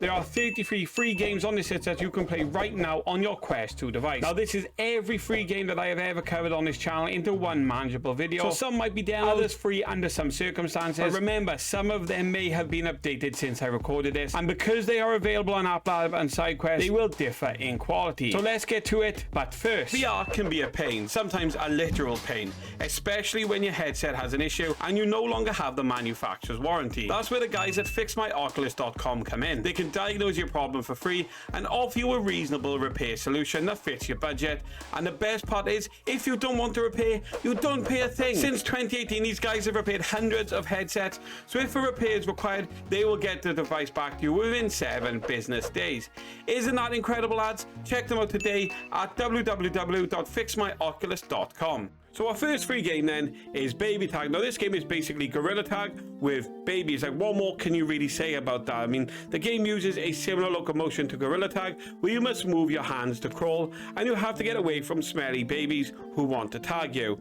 There are 33 free games on this headset you can play right now on your Quest 2 device. Now, this is every free game that I have ever covered on this channel into one manageable video. So some might be down, others free under some circumstances. But remember, some of them may have been updated since I recorded this. And because they are available on APPLAB and SIDEQUEST, they will differ in quality. So let's get to it. But first, VR can be a pain, sometimes a literal pain, especially when your headset has an issue and you no longer have the manufacturer's warranty. That's where the guys at FixMyOculus.com come in. They can diagnose your problem for free and offer you a reasonable repair solution that fits your budget. And the best part is, if you don't want to repair, you don't pay a thing. Since 2018, these guys have repaired hundreds of headsets, so if a repair is required, they will get the device back to you within 7 business days. Isn't that incredible, lads? Check them out today at www.fixmyoculus.com. So our first free game then is Baby Tag. Now this game is basically Gorilla Tag with babies. Like, what more can you really say about that? I mean, the game uses a similar locomotion to Gorilla Tag, where you must move your hands to crawl, and you have to get away from smelly babies who want to tag you.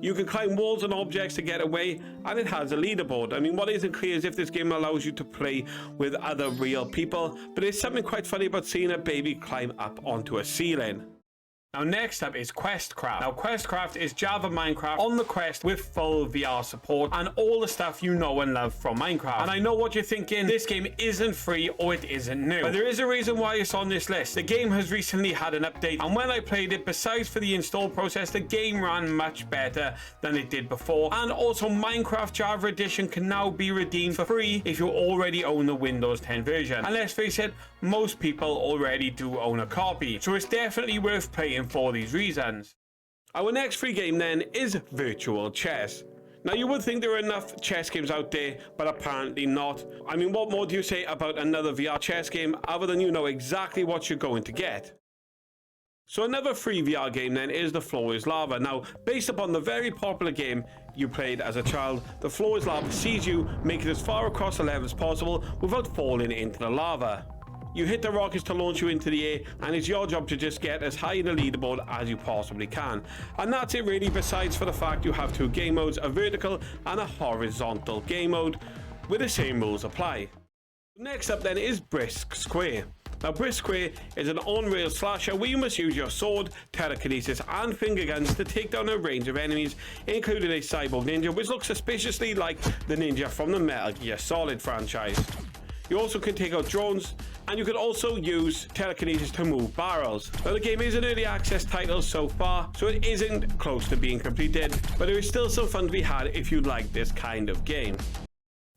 You can climb walls and objects to get away, and it has a leaderboard. I mean, what isn't clear is if this game allows you to play with other real people, but there's something quite funny about seeing a baby climb up onto a ceiling. Now next up is Questcraft. Now Questcraft is Java Minecraft on the Quest with full VR support and all the stuff you know and love from Minecraft. And I know what you're thinking, this game isn't free or it isn't new. But there is a reason why it's on this list. The game has recently had an update, and when I played it, besides for the install process, the game ran much better than it did before. And also Minecraft Java Edition can now be redeemed for free if you already own the Windows 10 version. And let's face it, most people already do own a copy. So it's definitely worth playing for these reasons. Our next free game then is Virtual Chess. Now you would think there are enough chess games out there, but apparently not. I mean, what more do you say about another VR chess game other than you know exactly what you're going to get? So another free VR game then is The Floor is Lava. Now, based upon the very popular game you played as a child, The Floor is Lava sees you make it as far across the level as possible without falling into the lava. You hit the rockets to launch you into the air, and it's your job to just get as high in the leaderboard as you possibly can. And that's it really, besides for the fact you have 2 game modes, a vertical and a horizontal game mode, where the same rules apply. Next up then is Brisk Square. Now Brisk Square is an on-rail slasher where you must use your sword, telekinesis and finger guns to take down a range of enemies, including a cyborg ninja which looks suspiciously like the ninja from the Metal Gear Solid franchise. You also can take out drones, and you can also use telekinesis to move barrels. Now the game is an early access title so far, so it isn't close to being completed, but there is still some fun to be had if you like this kind of game.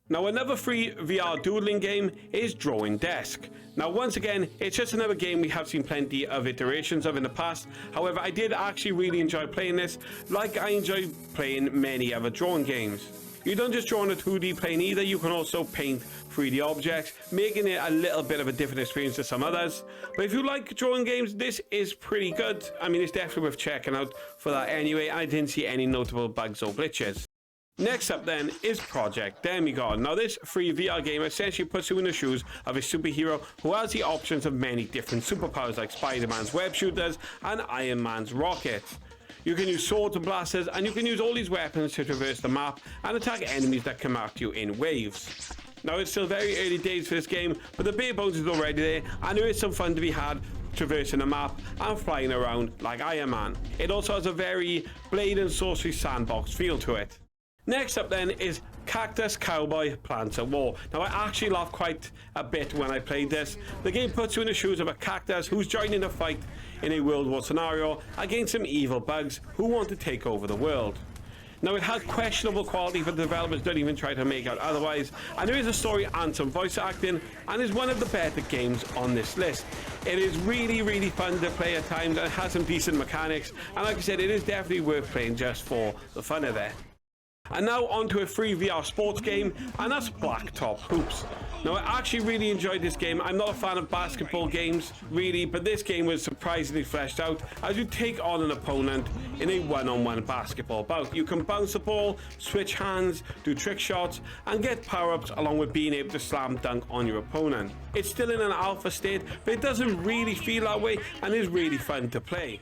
Now another free VR doodling game is Drawing Desk. Now once again, it's just another game we have seen plenty of iterations of in the past. However, I did actually really enjoy playing this, like I enjoy playing many other drawing games. You don't just draw on a 2D plane either, you can also paint 3D objects, making it a little bit of a different experience to some others. But if you like drawing games, this is pretty good. I mean, it's definitely worth checking out for that anyway. I didn't see any notable bugs or glitches. Next up then is Project Demigod. Now this free VR game essentially puts you in the shoes of a superhero who has the options of many different superpowers like Spider-Man's web shooters and Iron Man's rockets. You can use swords and blasters, and you can use all these weapons to traverse the map and attack enemies that come at you in waves. Now it's still very early days for this game, but the bare bones is already there, and there is some fun to be had traversing the map and flying around like Iron Man. It also has a very Blade and Sorcery sandbox feel to it. Next up then is Cactus, Cowboy, Plants at War. Now I actually laughed quite a bit when I played this. The game puts you in the shoes of a cactus who's joining the fight in a World War scenario against some evil bugs who want to take over the world. Now it had questionable quality, but the developers don't even try to make out otherwise, and there is a story and some voice acting, and is one of the better games on this list. It is really fun to play at times, and it has some decent mechanics, and like I said, it is definitely worth playing just for the fun of it. And now onto a free VR sports game, and that's Blacktop Hoops. Now I actually really enjoyed this game. I'm not a fan of basketball games really, but this game was surprisingly fleshed out as you take on an opponent in a one-on-one basketball bout. You can bounce the ball, switch hands, do trick shots and get power-ups, along with being able to slam dunk on your opponent. It's still in an alpha state, but it doesn't really feel that way and is really fun to play.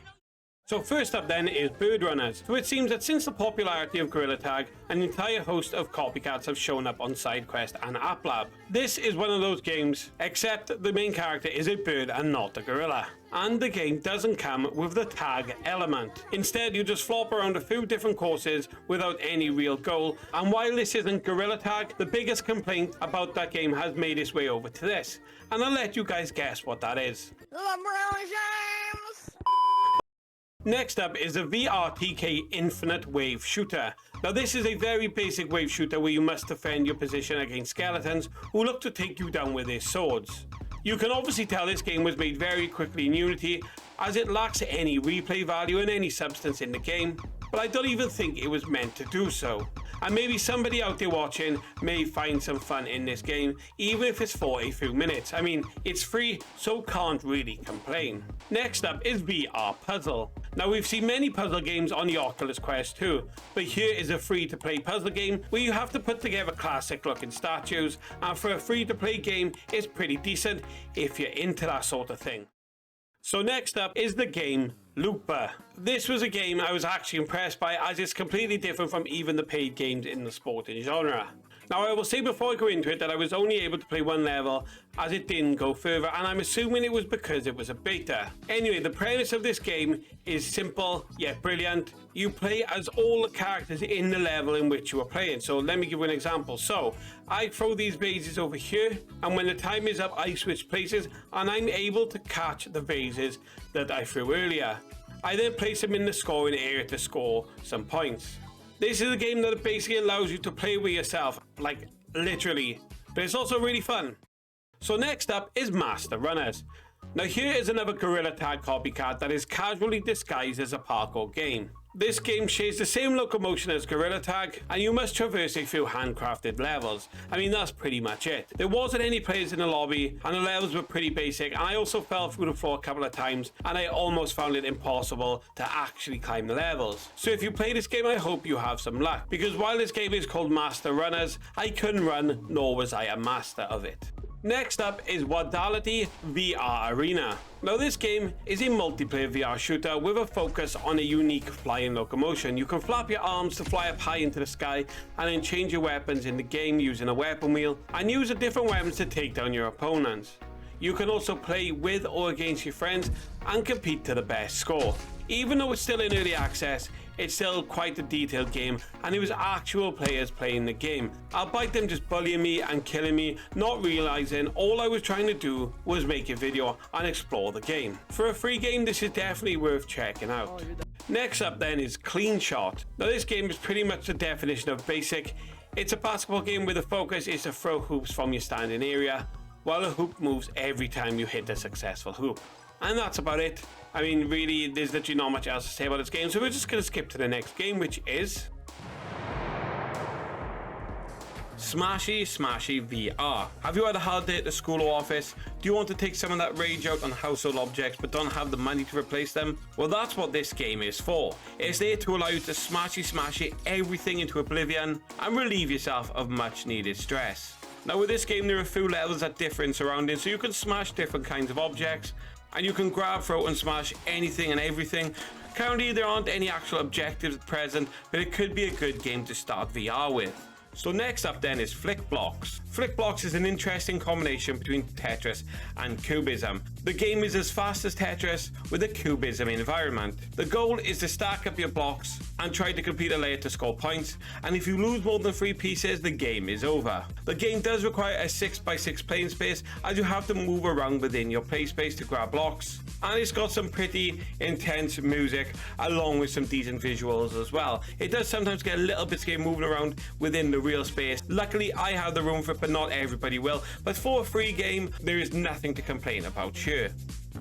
So first up then is Bird Runners. So it seems that since the popularity of Gorilla Tag, an entire host of copycats have shown up on SideQuest and APPLAB. This is one of those games, except the main character is a bird and not a gorilla. And the game doesn't come with the tag element. Instead, you just flop around a few different courses without any real goal. And while this isn't Gorilla Tag, the biggest complaint about that game has made its way over to this. And I'll let you guys guess what that is. Next up is the VRTK Infinite Wave Shooter. Now this is a very basic wave shooter where you must defend your position against skeletons who look to take you down with their swords. You can obviously tell this game was made very quickly in Unity, as it lacks any replay value and any substance in the game, but I don't even think it was meant to do so. And maybe somebody out there watching may find some fun in this game, even if it's for a few minutes. I mean, it's free, so can't really complain. Next up is VR Puzzle. Now we've seen many puzzle games on the Oculus Quest 2, but here is a free-to-play puzzle game where you have to put together classic-looking statues, and for a free-to-play game, it's pretty decent if you're into that sort of thing. So next up is the game Looper. This was a game I was actually impressed by, as it's completely different from even the paid games in the sporting genre. Now I will say before I go into it that I was only able to play one level as it didn't go further, and I'm assuming it was because it was a beta. Anyway, the premise of this game is simple yet brilliant. You play as all the characters in the level in which you are playing. So let me give you an example. So I throw these vases over here, and when the time is up I switch places and I'm able to catch the vases that I threw earlier. I then place them in the scoring area to score some points. This is a game that basically allows you to play with yourself, like literally, but it's also really fun. So next up is Master Runners. Now here is another Gorilla Tag copycat that is casually disguised as a parkour game. This game shares the same locomotion as Gorilla Tag, and you must traverse a few handcrafted levels. I mean, that's pretty much it. There wasn't any players in the lobby, and the levels were pretty basic, and I also fell through the floor a couple of times, and I almost found it impossible to actually climb the levels. So if you play this game, I hope you have some luck, because while this game is called Master Runners, I couldn't run, nor was I a master of it. Next up is Wadality VR Arena. Now this game is a multiplayer VR shooter with a focus on a unique flying locomotion. You can flap your arms to fly up high into the sky and then change your weapons in the game using a weapon wheel and use the different weapons to take down your opponents. You can also play with or against your friends and compete to the best score. Even though it's still in early access, it's still quite a detailed game, and it was actual players playing the game, albeit them just bullying me and killing me, not realizing all I was trying to do was make a video and explore the game. For a free game, this is definitely worth checking out. Next up then is Cleanshot. Now this game is pretty much the definition of basic. It's a basketball game where the focus is to throw hoops from your standing area, while the hoop moves every time you hit a successful hoop. And that's about it. I mean, really, there's literally not much else to say about this game, so we're just going to skip to the next game, which is Smashy Smashy VR. Have you had a hard day at the school or office? Do you want to take some of that rage out on household objects but don't have the money to replace them? Well, that's what this game is for. It's there to allow you to smashy everything into oblivion and relieve yourself of much needed stress. Now with this game, there are a few levels that differ in surroundings, so you can smash different kinds of objects, and you can grab, throw, and smash anything and everything. Currently, there aren't any actual objectives at present, but it could be a good game to start VR with. So next up then is Flickblocks. Flickblocks is an interesting combination between Tetris and Cubism. The game is as fast as Tetris with a Cubism environment. The goal is to stack up your blocks and try to complete a layer to score points, and if you lose more than 3 pieces, the game is over. The game does require a 6x6 playing space, as you have to move around within your play space to grab blocks. And it's got some pretty intense music along with some decent visuals as well. It does sometimes get a little bit scary moving around within the real space. Luckily, I have the room for it, but not everybody will. But for a free game, there is nothing to complain about here.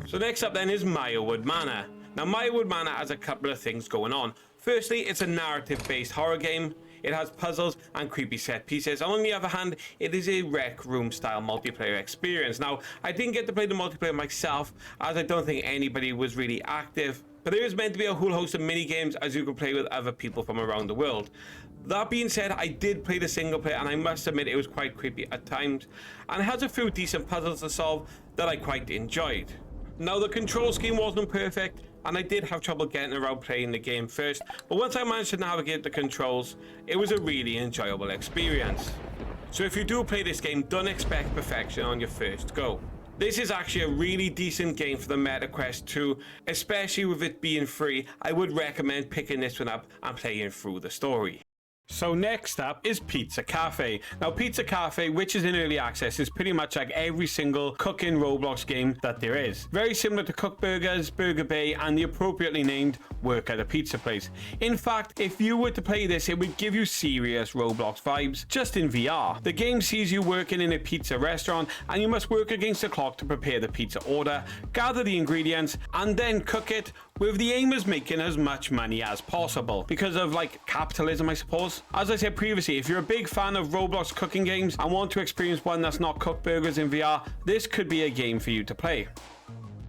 So next up then is Mirewood Manor. Now Mirewood Manor has a couple of things going on. Firstly, it's a narrative-based horror game. It has puzzles and creepy set pieces. On the other hand, it is a rec room style multiplayer experience. Now, I didn't get to play the multiplayer myself, as I don't think anybody was really active, but there is meant to be a whole host of mini games as you can play with other people from around the world. That being said, I did play the single player, and I must admit it was quite creepy at times, and it has a few decent puzzles to solve that I quite enjoyed. Now, the control scheme wasn't perfect, and I did have trouble getting around playing the game first, but once I managed to navigate the controls, it was a really enjoyable experience. So if you do play this game, don't expect perfection on your first go. This is actually a really decent game for the MetaQuest 2, especially with it being free. I would recommend picking this one up and playing through the story. So next up is Pizza Café. Now, Pizza Café, which is in early access, is pretty much like every single cooking Roblox game that there is. Very similar to Cook Burgers, Burger Bay, and the appropriately named Work at a Pizza Place. In fact, if you were to play this, it would give you serious Roblox vibes, just in VR. The game sees you working in a pizza restaurant, and you must work against the clock to prepare the pizza order, gather the ingredients, and then cook it, with the aim of making as much money as possible, because of like capitalism, I suppose. As I said previously, if you're a big fan of Roblox cooking games and want to experience one that's not Cook Burgers in VR, this could be a game for you to play.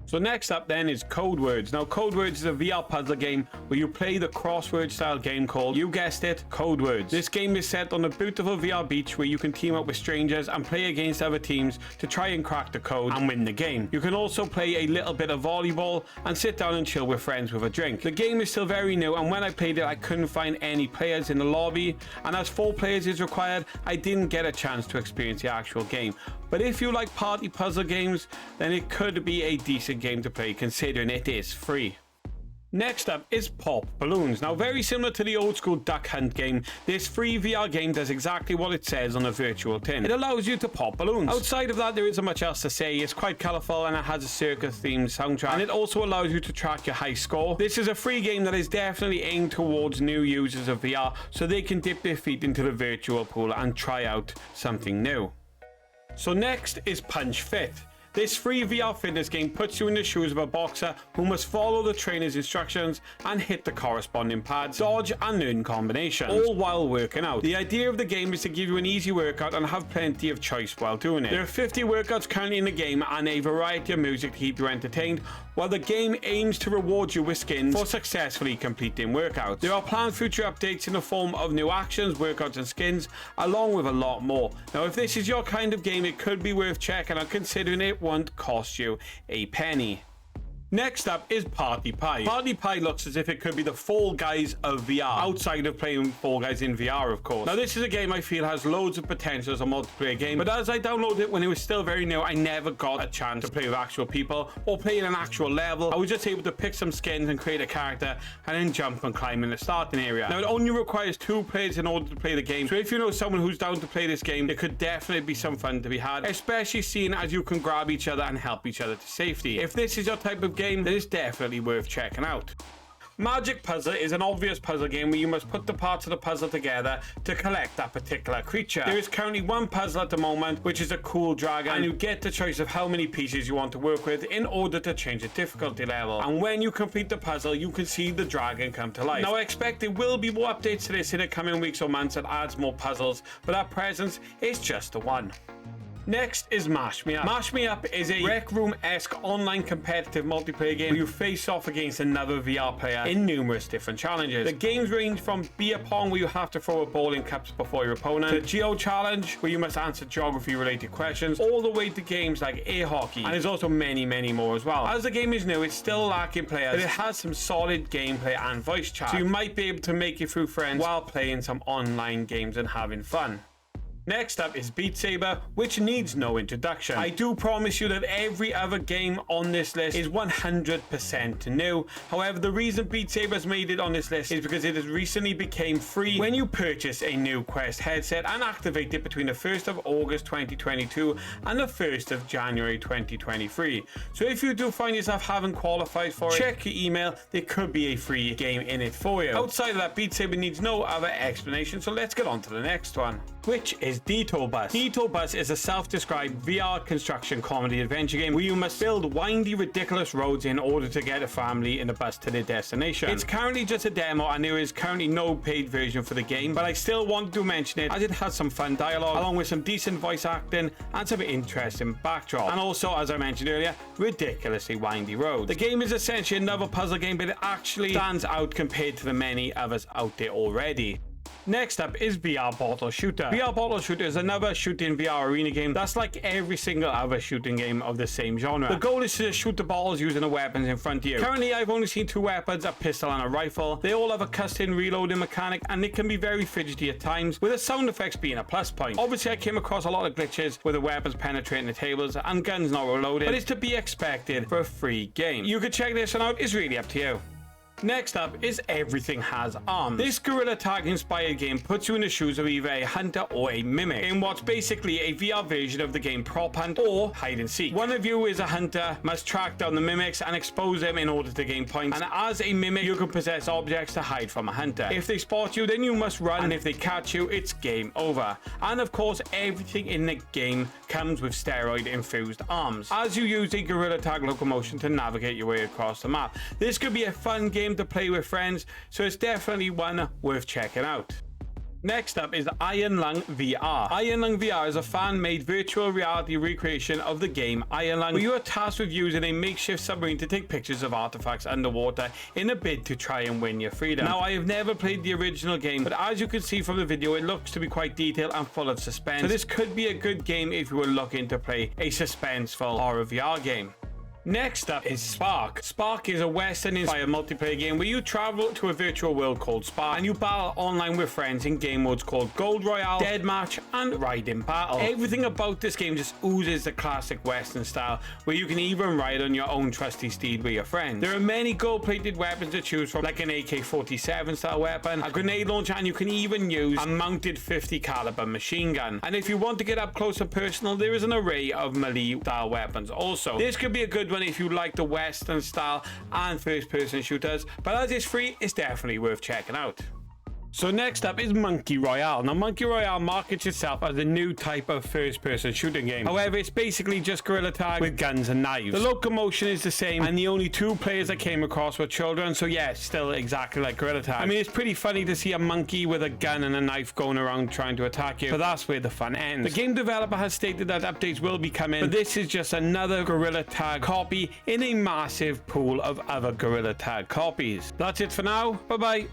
So next up then is Codewords. Now, Codewords is a VR puzzle game where you play the crossword style game called, you guessed it, Codewords. This game is set on a beautiful VR beach where you can team up with strangers and play against other teams to try and crack the code and win the game. You can also play a little bit of volleyball and sit down and chill with friends with a drink. The game is still very new, and when I played it, I couldn't find any players in the lobby, and as 4 players is required, I didn't get a chance to experience the actual game. But if you like party puzzle games, then it could be a decent game to play, considering it is free. Next up is Pop Balloons. Now, very similar to the old school Duck Hunt game, this free VR game does exactly what it says on a virtual tin. It allows you to pop balloons. Outside of that, there isn't much else to say. It's quite colourful and it has a circus-themed soundtrack, and it also allows you to track your high score. This is a free game that is definitely aimed towards new users of VR, so they can dip their feet into the virtual pool and try out something new. So next is Punch Fit. This free VR fitness game puts you in the shoes of a boxer who must follow the trainer's instructions and hit the corresponding pads, dodge and learn combinations, all while working out. The idea of the game is to give you an easy workout and have plenty of choice while doing it. There are 50 workouts currently in the game and a variety of music to keep you entertained, while the game aims to reward you with skins for successfully completing workouts. There are planned future updates in the form of new actions, workouts and skins, along with a lot more. Now, if this is your kind of game, it could be worth checking out, considering it won't cost you a penny. Next up is Party Pie. Party Pie looks as if it could be the Fall Guys of VR, outside of playing Fall Guys in VR, of course. Now, this is a game I feel has loads of potential as a multiplayer game, but as I downloaded it when it was still very new, I never got a chance to play with actual people or play in an actual level. I was just able to pick some skins and create a character and then jump and climb in the starting area. Now, it only requires 2 players in order to play the game, so if you know someone who's down to play this game, it could definitely be some fun to be had, especially seeing as you can grab each other and help each other to safety. If this is your type of game, then it's definitely worth checking out. Magic Puzzle is an obvious puzzle game where you must put the parts of the puzzle together to collect that particular creature. There is currently 1 puzzle at the moment, which is a cool dragon, and you get the choice of how many pieces you want to work with in order to change the difficulty level. And when you complete the puzzle, you can see the dragon come to life. Now, I expect there will be more updates to this in the coming weeks or months that adds more puzzles, but at present, it's just the one. Next is Mash Me Up. Mash Me Up is a Rec Room-esque online competitive multiplayer game where you face off against another VR player in numerous different challenges. The games range from beer pong, where you have to throw a ball in cups before your opponent, to Geo Challenge, where you must answer geography-related questions, all the way to games like air hockey, and there's also many more as well. As the game is new, it's still lacking players, but it has some solid gameplay and voice chat, so you might be able to make it through friends while playing some online games and having fun. Next up is Beat Saber, which needs no introduction. I do promise you that every other game on this list is 100% new. However, the reason Beat Saber's made it on this list is because it has recently became free when you purchase a new Quest headset and activate it between the 1st of August 2022 and the 1st of January 2023. So if you do find yourself having qualified for it, check your email. There could be a free game in it for you. Outside of that, Beat Saber needs no other explanation, so let's get on to the next one, which is Detour Bus. Detour Bus is a self-described VR construction comedy adventure game where you must build windy, ridiculous roads in order to get a family in a bus to their destination. It's currently just a demo and there is currently no paid version for the game, but I still wanted to mention it as it has some fun dialogue along with some decent voice acting and some interesting backdrop, and also, as I mentioned earlier, ridiculously windy roads. The game is essentially another puzzle game, but it actually stands out compared to the many others out there already. Next up is VR Bottle Shooter. VR Bottle Shooter is another shooting VR arena game that's like every single other shooting game of the same genre. The goal is to just shoot the bottles using the weapons in front of you. Currently, I've only seen 2 weapons, a pistol and a rifle. They all have a custom reloading mechanic and it can be very fidgety at times, with the sound effects being a plus point. Obviously, I came across a lot of glitches with the weapons penetrating the tables and guns not reloaded, but it's to be expected for a free game. You could check this one out, it's really up to you. Next up is Everything Has Arms. This Gorilla Tag inspired game puts you in the shoes of either a hunter or a mimic in what's basically a VR version of the game Prop Hunt or Hide and Seek. One of you is a hunter, must track down the mimics and expose them in order to gain points, and as a mimic you can possess objects to hide from a hunter. If they spot you, then you must run, and if they catch you, it's game over. And of course, everything in the game comes with steroid infused arms as you use a Gorilla Tag locomotion to navigate your way across the map. This could be a fun game to play with friends, so it's definitely one worth checking out. Next up is Iron Lung VR. Iron Lung VR is a fan-made virtual reality recreation of the game Iron Lung, where you are tasked with using a makeshift submarine to take pictures of artifacts underwater in a bid to try and win your freedom. Now, I have never played the original game, but as you can see from the video, it looks to be quite detailed and full of suspense. So this could be a good game if you were looking to play a suspenseful horror VR game. Next up is Spark. Spark is a Western-inspired multiplayer game where you travel to a virtual world called Spark and you battle online with friends in game modes called Gold Royale, Deathmatch, and Ride in Battle. Everything about this game just oozes the classic Western style, where you can even ride on your own trusty steed with your friends. There are many gold-plated weapons to choose from, like an AK-47 style weapon, a grenade launcher, and you can even use a mounted 50 caliber machine gun. And if you want to get up close and personal, there is an array of melee style weapons also. This could be a good one if you like the Western style and first person shooters, but as it's free, it's definitely worth checking out. So next up is Monkey Royale. Now, Monkey Royale markets itself as a new type of first-person shooting game. However, it's basically just Gorilla Tag with guns and knives. The locomotion is the same, and the only 2 players I came across were children, so yeah, it's still exactly like Gorilla Tag. I mean, it's pretty funny to see a monkey with a gun and a knife going around trying to attack you, but that's where the fun ends. The game developer has stated that updates will be coming, but this is just another Gorilla Tag copy in a massive pool of other Gorilla Tag copies. That's it for now. Bye-bye.